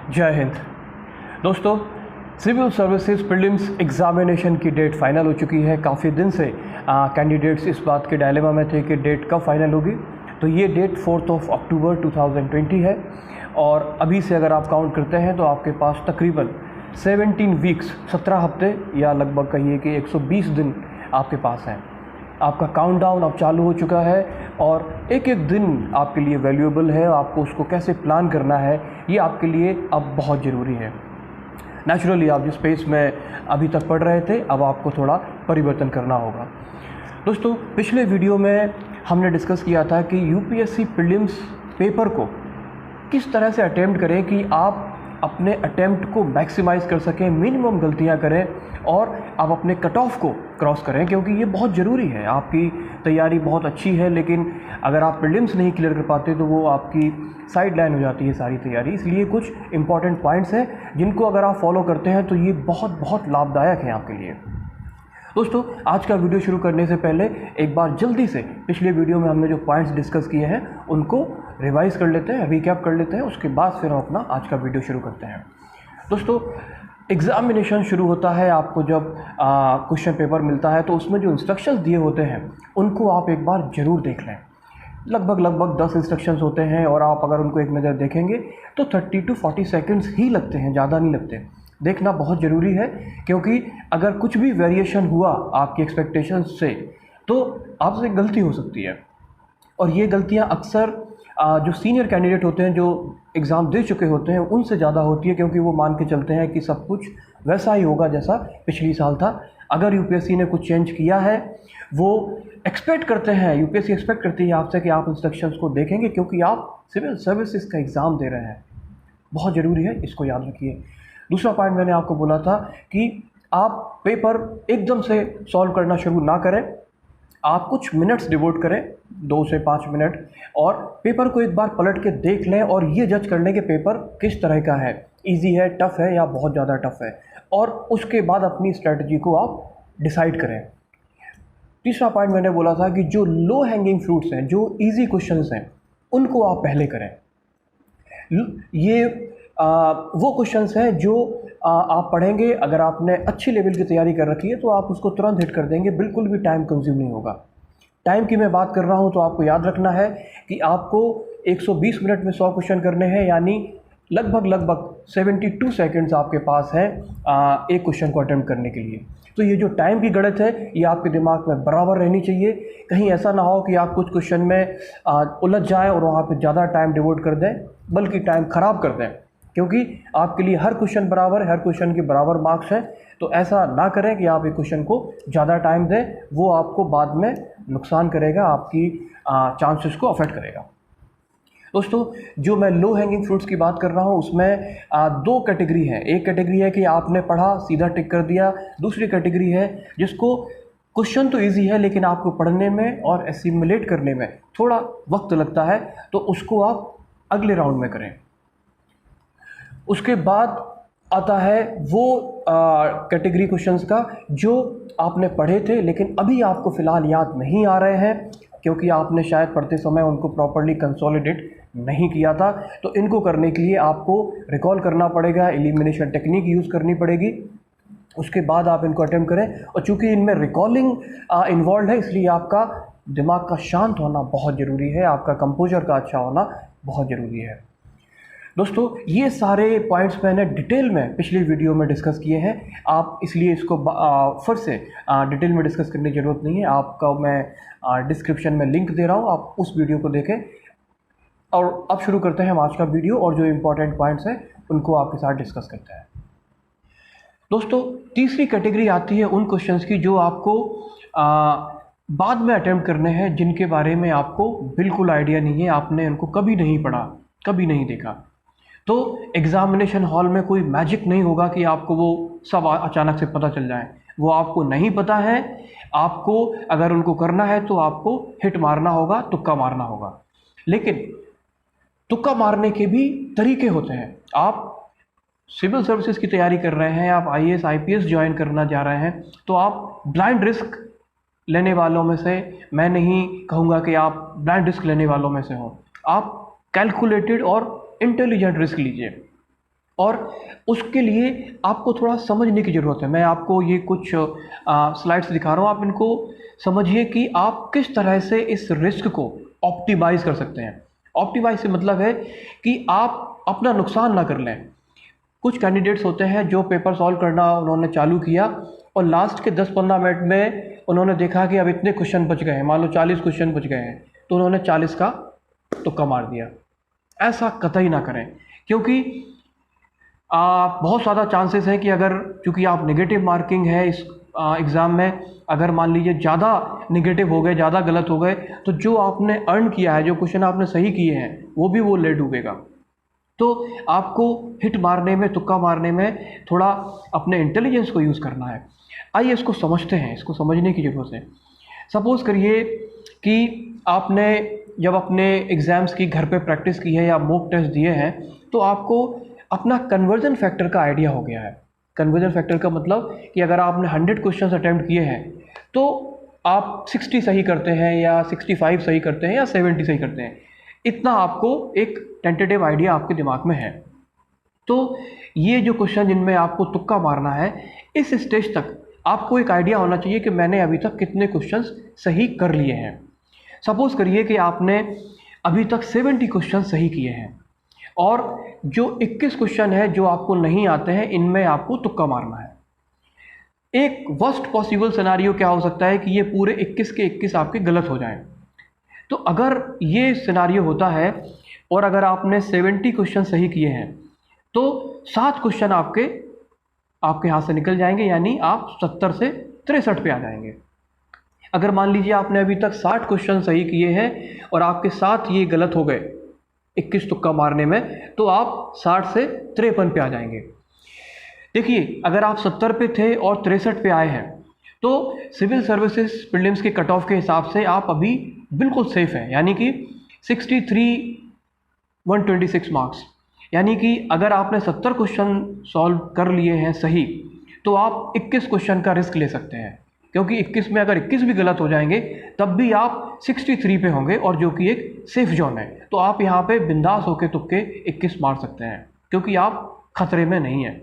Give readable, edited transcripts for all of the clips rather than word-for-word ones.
जय हिंद। दोस्तों, civil services prelims examination की डेट फाइनल हो चुकी है। काफ़ी दिन से कैंडिडेट्स इस बात के डायलेमा में थे कि डेट कब फाइनल होगी। तो ये डेट 4 अक्टूबर 2020 है और अभी से अगर आप काउंट करते हैं तो आपके पास तकरीबन 17 वीक्स 17 हफ्ते या लगभग कहिए कि 120 दिन आपके पास हैं। आपका काउंटडाउन अब चालू हो चुका है और एक एक दिन आपके लिए वैल्यूएबल है। आपको उसको कैसे प्लान करना है ये आपके लिए अब बहुत ज़रूरी है। नेचुरली आप जिस स्पेस में अभी तक पढ़ रहे थे अब आपको थोड़ा परिवर्तन करना होगा। दोस्तों, पिछले वीडियो में हमने डिस्कस किया था कि यूपीएससी प्रीलिम्स पेपर को किस तरह से अटेम्प्ट करें कि आप अपने अटेम्प्ट को मैक्सिमाइज़ कर सकें, मिनिमम गलतियां करें और आप अपने कट ऑफ को क्रॉस करें, क्योंकि ये बहुत ज़रूरी है। आपकी तैयारी बहुत अच्छी है लेकिन अगर आप प्रीलिम्स नहीं क्लियर कर पाते तो वो आपकी साइड लाइन हो जाती है सारी तैयारी। इसलिए कुछ इंपॉर्टेंट पॉइंट्स हैं जिनको अगर आप फॉलो करते हैं तो ये बहुत लाभदायक है आपके लिए। दोस्तों, आज का वीडियो शुरू करने से पहले एक बार जल्दी से पिछले वीडियो में हमने जो पॉइंट्स डिस्कस किए हैं उनको रिवाइज कर लेते हैं, रिकैप कर लेते हैं। उसके बाद फिर हम अपना आज का वीडियो शुरू करते हैं। दोस्तों, एग्ज़ामिनेशन शुरू होता है, आपको जब क्वेश्चन पेपर मिलता है तो उसमें जो इंस्ट्रक्शंस दिए होते हैं उनको आप एक बार ज़रूर देख लें। लगभग 10 इंस्ट्रक्शंस होते हैं और आप अगर उनको एक नज़र देखेंगे तो 30 to 40 सेकेंड्स ही लगते हैं, ज़्यादा नहीं लगते। देखना बहुत ज़रूरी है क्योंकि अगर कुछ भी वेरिएशन हुआ आपकी एक्सपेक्टेशंस से तो आपसे गलती हो सकती है। और ये गलतियां अक्सर जो सीनियर कैंडिडेट होते हैं, जो एग्ज़ाम दे चुके होते हैं, उनसे ज़्यादा होती है, क्योंकि वो मान के चलते हैं कि सब कुछ वैसा ही होगा जैसा पिछली साल था। अगर यूपीएससी ने कुछ चेंज किया है, वो एक्सपेक्ट करते हैं, यूपीएससी एक्सपेक्ट करती है आपसे कि आप इंस्ट्रक्शंस को देखेंगे क्योंकि आप सिविल सर्विसेज का एग्ज़ाम दे रहे हैं। बहुत ज़रूरी है, इसको याद रखिए। दूसरा पॉइंट मैंने आपको बोला था कि आप पेपर एकदम से सॉल्व करना शुरू ना करें, आप कुछ मिनट्स डिवोट करें, 2 से 5 मिनट, और पेपर को एक बार पलट के देख लें और ये जज कर लें कि पेपर किस तरह का है, इजी है, टफ़ है या बहुत ज़्यादा टफ़ है, और उसके बाद अपनी स्ट्रेटजी को आप डिसाइड करें। तीसरा पॉइंट मैंने बोला था कि जो लो हैंगिंग फ्रूट्स हैं, जो ईजी क्वेश्चंस हैं, उनको आप पहले करें। ये वो क्वेश्चंस हैं जो आप पढ़ेंगे, अगर आपने अच्छी लेवल की तैयारी कर रखी है तो आप उसको तुरंत हिट कर देंगे, बिल्कुल भी टाइम कंज्यूम नहीं होगा। टाइम की मैं बात कर रहा हूं तो आपको याद रखना है कि आपको 120 मिनट में 100 क्वेश्चन करने हैं, यानी लगभग 72 सेकेंड्स आपके पास हैं एक क्वेश्चन को अटेम्प्ट करने के लिए। तो ये जो टाइम की गणित है ये आपके दिमाग में बराबर रहनी चाहिए। कहीं ऐसा ना हो कि आप कुछ क्वेश्चन में उलझ जाएं और वहाँ पे ज़्यादा टाइम डिवोट कर दें, बल्कि टाइम ख़राब कर दें, क्योंकि आपके लिए हर क्वेश्चन बराबर है, हर क्वेश्चन के बराबर मार्क्स हैं। तो ऐसा ना करें कि आप एक क्वेश्चन को ज़्यादा टाइम दें, वो आपको बाद में नुकसान करेगा, आपकी चांसेस को अफेक्ट करेगा। दोस्तों, जो मैं लो हैंगिंग फ्रूट्स की बात कर रहा हूँ उसमें 2 कैटेगरी है। एक कैटेगरी है कि आपने पढ़ा, सीधा टिक कर दिया। दूसरी कैटेगरी है जिसको क्वेश्चन तो इजी है लेकिन आपको पढ़ने में और एसिमुलेट करने में थोड़ा वक्त लगता है, तो उसको आप अगले राउंड में करें। उसके बाद आता है वो कैटेगरी क्वेश्चंस का जो आपने पढ़े थे लेकिन अभी आपको फ़िलहाल याद नहीं आ रहे हैं, क्योंकि आपने शायद पढ़ते समय उनको प्रॉपर्ली कंसोलिडेट नहीं किया था। तो इनको करने के लिए आपको रिकॉल करना पड़ेगा, एलिमिनेशन टेक्निक यूज़ करनी पड़ेगी। उसके बाद आप इनको अटेम्प्ट करें, और चूँकि इनमें रिकॉलिंग इन्वॉल्व है इसलिए आपका दिमाग का शांत होना बहुत ज़रूरी है, आपका कंपोजर का अच्छा होना बहुत ज़रूरी है। दोस्तों, ये सारे पॉइंट्स मैंने डिटेल में पिछली वीडियो में डिस्कस किए हैं, आप इसलिए इसको फिर से डिटेल में डिस्कस करने की ज़रूरत नहीं है। आपका मैं डिस्क्रिप्शन में लिंक दे रहा हूँ, आप उस वीडियो को देखें। और अब शुरू करते हैं हम आज का वीडियो, और जो इम्पोर्टेंट पॉइंट्स हैं उनको आपके साथ डिस्कस करते हैं। दोस्तों, तीसरी कैटेगरी आती है उन क्वेश्चंस की जो आपको बाद में अटेम्प्ट करने हैं, जिनके बारे में आपको बिल्कुल आइडिया नहीं है, आपने उनको कभी नहीं पढ़ा, कभी नहीं देखा। तो एग्ज़ामिनेशन हॉल में कोई मैजिक नहीं होगा कि आपको वो सब अचानक से पता चल जाए, वो आपको नहीं पता है। आपको अगर उनको करना है तो आपको हिट मारना होगा, तुक्का मारना होगा। लेकिन तुक्का मारने के भी तरीके होते हैं। आप सिविल सर्विसेज की तैयारी कर रहे हैं, आप आईएएस आईपीएस ज्वाइन करना जा रहे हैं, तो आप ब्लाइंड रिस्क लेने वालों में से, मैं नहीं कहूँगा कि आप ब्लाइंड रिस्क लेने वालों में से हो, आप कैलकुलेटेड और इंटेलिजेंट रिस्क लीजिए। और उसके लिए आपको थोड़ा समझने की ज़रूरत है। मैं आपको ये कुछ स्लाइड्स दिखा रहा हूँ, आप इनको समझिए कि आप किस तरह से इस रिस्क को ऑप्टिमाइज़ कर सकते हैं। ऑप्टिमाइज़ से मतलब है कि आप अपना नुकसान ना कर लें। कुछ कैंडिडेट्स होते हैं जो पेपर सॉल्व करना उन्होंने चालू किया और लास्ट के 10-15 मिनट में उन्होंने देखा कि अब इतने क्वेश्चन बच गए हैं, मान लो 40 क्वेश्चन बच गए हैं, तो उन्होंने 40 का तुक्का मार दिया। ऐसा कतई ना करें, क्योंकि बहुत ज़्यादा चांसेस है कि अगर, चूँकि आप नेगेटिव मार्किंग है इस एग्ज़ाम में, अगर मान लीजिए ज़्यादा नेगेटिव हो गए, ज़्यादा गलत हो गए, तो जो आपने अर्न किया है, जो क्वेश्चन आपने सही किए हैं, वो भी वो ले डूबेगा। तो आपको हिट मारने में, तुक्का मारने में थोड़ा अपने इंटेलिजेंस को यूज़ करना है। आइए इसको समझते हैं, इसको समझने की ज़रूरत है। सपोज़ करिए कि आपने जब अपने एग्ज़ाम्स की घर पे प्रैक्टिस की है या मॉक टेस्ट दिए हैं, तो आपको अपना कन्वर्जन फैक्टर का आइडिया हो गया है। कन्वर्जन फैक्टर का मतलब कि अगर आपने 100 क्वेश्चन अटैम्प्ट किए हैं तो आप 60 सही करते हैं या 65 सही करते हैं या 70 सही करते हैं, इतना आपको एक टेंटेटिव आइडिया आपके दिमाग में है। तो ये जो क्वेश्चन जिनमें आपको तुक्का मारना है, इस स्टेज तक आपको एक आइडिया होना चाहिए कि मैंने अभी तक कितने क्वेश्चंस सही कर लिए हैं। सपोज़ करिए कि आपने अभी तक 70 क्वेश्चन सही किए हैं और जो 21 क्वेश्चन है जो आपको नहीं आते हैं, इनमें आपको तुक्का मारना है। एक वर्स्ट पॉसिबल सिनारियो क्या हो सकता है कि ये पूरे 21 के 21 आपके गलत हो जाएं। तो अगर ये सिनारियो होता है और अगर आपने 70 क्वेश्चन सही किए हैं, तो 7 क्वेश्चन आपके हाथ से निकल जाएंगे, यानी आप 70 से 63 पे आ जाएंगे। अगर मान लीजिए आपने अभी तक 60 क्वेश्चन सही किए हैं और आपके 7 ये गलत हो गए 21 तुक्का मारने में, तो आप 60 से 53 पे आ जाएंगे। देखिए, अगर आप 70 पे थे और 63 पे आए हैं, तो सिविल सर्विसेज प्रीलिम्स के कट ऑफ के हिसाब से आप अभी बिल्कुल सेफ हैं, यानी कि 63,126 मार्क्स। यानी कि अगर आपने 70 क्वेश्चन सॉल्व कर लिए हैं सही, तो आप 21 क्वेश्चन का रिस्क ले सकते हैं, क्योंकि 21 में अगर 21 भी गलत हो जाएंगे तब भी आप 63 पे होंगे, और जो कि एक सेफ जोन है। तो आप यहाँ पे बिंदास होकर तुक्के 21 मार सकते हैं, क्योंकि आप खतरे में नहीं हैं।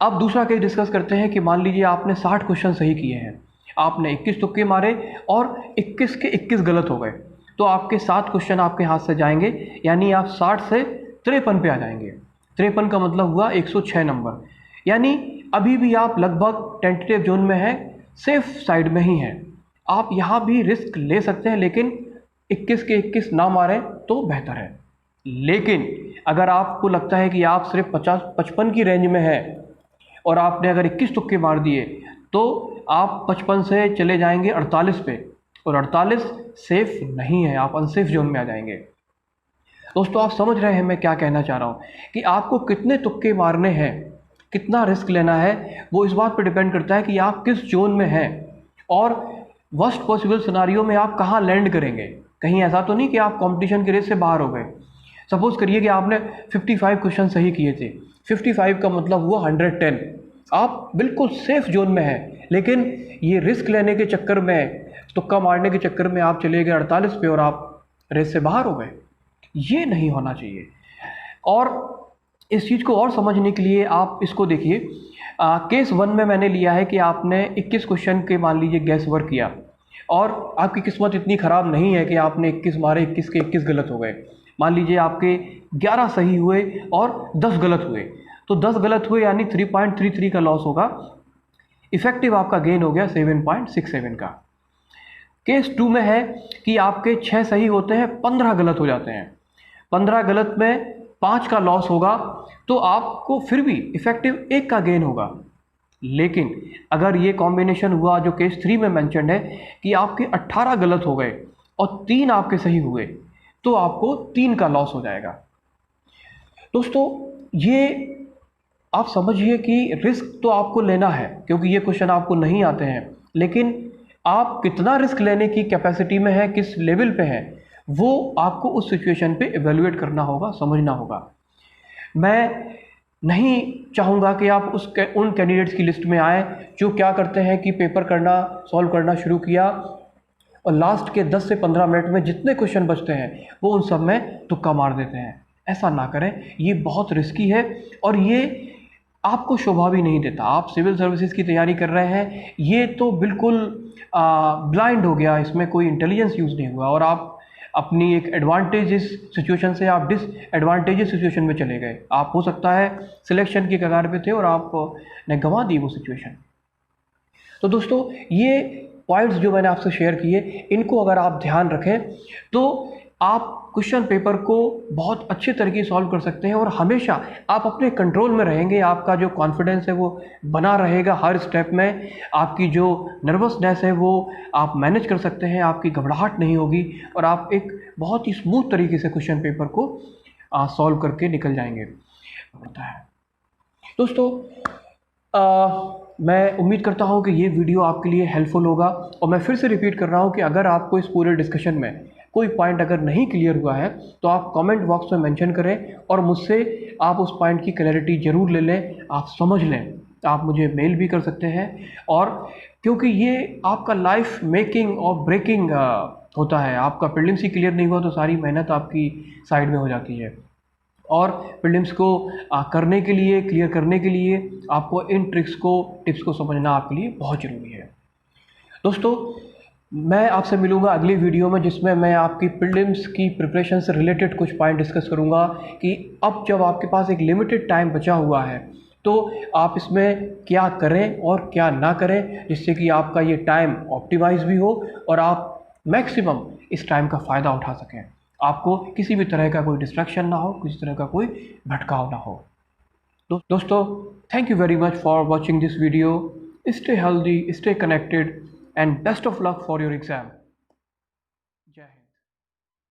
अब दूसरा केस डिस्कस करते हैं कि मान लीजिए आपने 60 क्वेश्चन सही किए हैं, आपने 21 तुक्के मारे और 21 के 21 गलत हो गए, तो आपके 7 क्वेश्चन आपके हाथ से जाएंगे, यानी आप 60 से 53 पे आ जाएंगे। 53 का मतलब हुआ 106 नंबर, यानी अभी भी आप लगभग टेंटेटिव जोन में हैं, सेफ साइड में ही हैं। आप यहाँ भी रिस्क ले सकते हैं, लेकिन 21 के 21 ना मारें तो बेहतर है। लेकिन अगर आपको लगता है कि आप सिर्फ 50-55 की रेंज में हैं और आपने अगर 21 तुक्के मार दिए, तो आप 55 से चले जाएंगे 48 पे, और 48 सेफ नहीं है, आप अनसेफ जोन में आ जाएंगे। दोस्तों, आप समझ रहे हैं मैं क्या कहना चाह रहा हूँ कि आपको कितने तुक्के मारने हैं, कितना रिस्क लेना है, वो इस बात पर डिपेंड करता है कि आप किस जोन में हैं और वर्स्ट पॉसिबल सिनारियो में आप कहाँ लैंड करेंगे। कहीं ऐसा तो नहीं कि आप कंपटीशन के रेस से बाहर हो गए। सपोज़ करिए कि आपने 55 क्वेश्चन सही किए थे, 55 का मतलब हुआ 110, आप बिल्कुल सेफ जोन में हैं, लेकिन ये रिस्क लेने के चक्कर में, तुक्का मारने के चक्कर में आप चले गए 48 पे और आप रेस से बाहर हो गए। ये नहीं होना चाहिए। और इस चीज़ को और समझने के लिए आप इसको देखिए, केस 1 में मैंने लिया है कि आपने 21 क्वेश्चन के मान लीजिए गैस वर्क किया और आपकी किस्मत इतनी ख़राब नहीं है कि आपने 21 मारे, 21 के 21 गलत हो गए। मान लीजिए आपके 11 सही हुए और 10 गलत हुए, तो 10 गलत हुए यानी 3.33 का लॉस होगा। इफेक्टिव आपका गेन हो गया 7.67 का। केस 2 में है कि आपके 6 सही होते हैं, 15 गलत हो जाते हैं। 15 गलत में 5 का लॉस होगा, तो आपको फिर भी इफेक्टिव 1 का गेन होगा। लेकिन अगर ये कॉम्बिनेशन हुआ जो केस 3 में मेंशन्ड है कि आपके 18 गलत हो गए और 3 आपके सही हुए, तो आपको 3 का लॉस हो जाएगा। दोस्तों, ये आप समझिए कि रिस्क तो आपको लेना है, क्योंकि ये क्वेश्चन आपको नहीं आते हैं, लेकिन आप कितना रिस्क लेने की कैपेसिटी में है, किस लेवल पे है, वो आपको उस सिचुएशन पे इवेल्युएट करना होगा, समझना होगा। मैं नहीं चाहूँगा कि आप उन कैंडिडेट्स की लिस्ट में आए जो क्या करते हैं कि पेपर सॉल्व करना शुरू किया और लास्ट के 10 से 15 मिनट में जितने क्वेश्चन बचते हैं वो उन सब में तुक्का मार देते हैं। ऐसा ना करें, ये बहुत रिस्की है और ये आपको शोभा भी नहीं देता। आप सिविल सर्विसेज की तैयारी कर रहे हैं, ये तो बिल्कुल ब्लाइंड हो गया, इसमें कोई इंटेलिजेंस यूज़ नहीं हुआ और आप अपनी एक एडवांटेजेस सिचुएशन से आप डिसएडवांटेजेस सिचुएशन में चले गए। आप हो सकता है सिलेक्शन की कगार पे थे और आपने गंवा दी वो सिचुएशन। तो दोस्तों, ये पॉइंट्स जो मैंने आपसे शेयर किए, इनको अगर आप ध्यान रखें तो आप क्वेश्चन पेपर को बहुत अच्छे तरीके से सॉल्व कर सकते हैं और हमेशा आप अपने कंट्रोल में रहेंगे। आपका जो कॉन्फिडेंस है वो बना रहेगा हर स्टेप में। आपकी जो नर्वसनेस है वो आप मैनेज कर सकते हैं, आपकी घबराहट नहीं होगी और आप एक बहुत ही स्मूथ तरीके से क्वेश्चन पेपर को सॉल्व करके निकल जाएंगे। पता है दोस्तों, मैं उम्मीद करता हूँ कि ये वीडियो आपके लिए हेल्पफुल होगा और मैं फिर से रिपीट कर रहा हूँ कि अगर आपको इस पूरे डिस्कशन में कोई पॉइंट अगर नहीं क्लियर हुआ है तो आप कमेंट बॉक्स में मेंशन करें और मुझसे आप उस पॉइंट की क्लैरिटी ज़रूर ले लें, आप समझ लें। आप मुझे मेल भी कर सकते हैं और क्योंकि ये आपका लाइफ मेकिंग और ब्रेकिंग होता है। आपका प्रीलिम्स ही क्लियर नहीं हुआ तो सारी मेहनत आपकी साइड में हो जाती है और प्रीलिम्स को करने के लिए, क्लियर करने के लिए आपको इन टिप्स को समझना आपके लिए बहुत ज़रूरी है। दोस्तों, मैं आपसे मिलूंगा अगली वीडियो में जिसमें मैं आपकी प्रीलिम्स की प्रिपरेशन से रिलेटेड कुछ पॉइंट डिस्कस करूंगा कि अब जब आपके पास एक लिमिटेड टाइम बचा हुआ है तो आप इसमें क्या करें और क्या ना करें, जिससे कि आपका ये टाइम ऑप्टिमाइज भी हो और आप मैक्सिमम इस टाइम का फ़ायदा उठा सकें। आपको किसी भी तरह का कोई डिस्ट्रैक्शन ना हो, किसी तरह का कोई भटकाव ना हो। दोस्तों, thank you very much for watching this video. Stay healthy, stay connected and best of luck for your exam.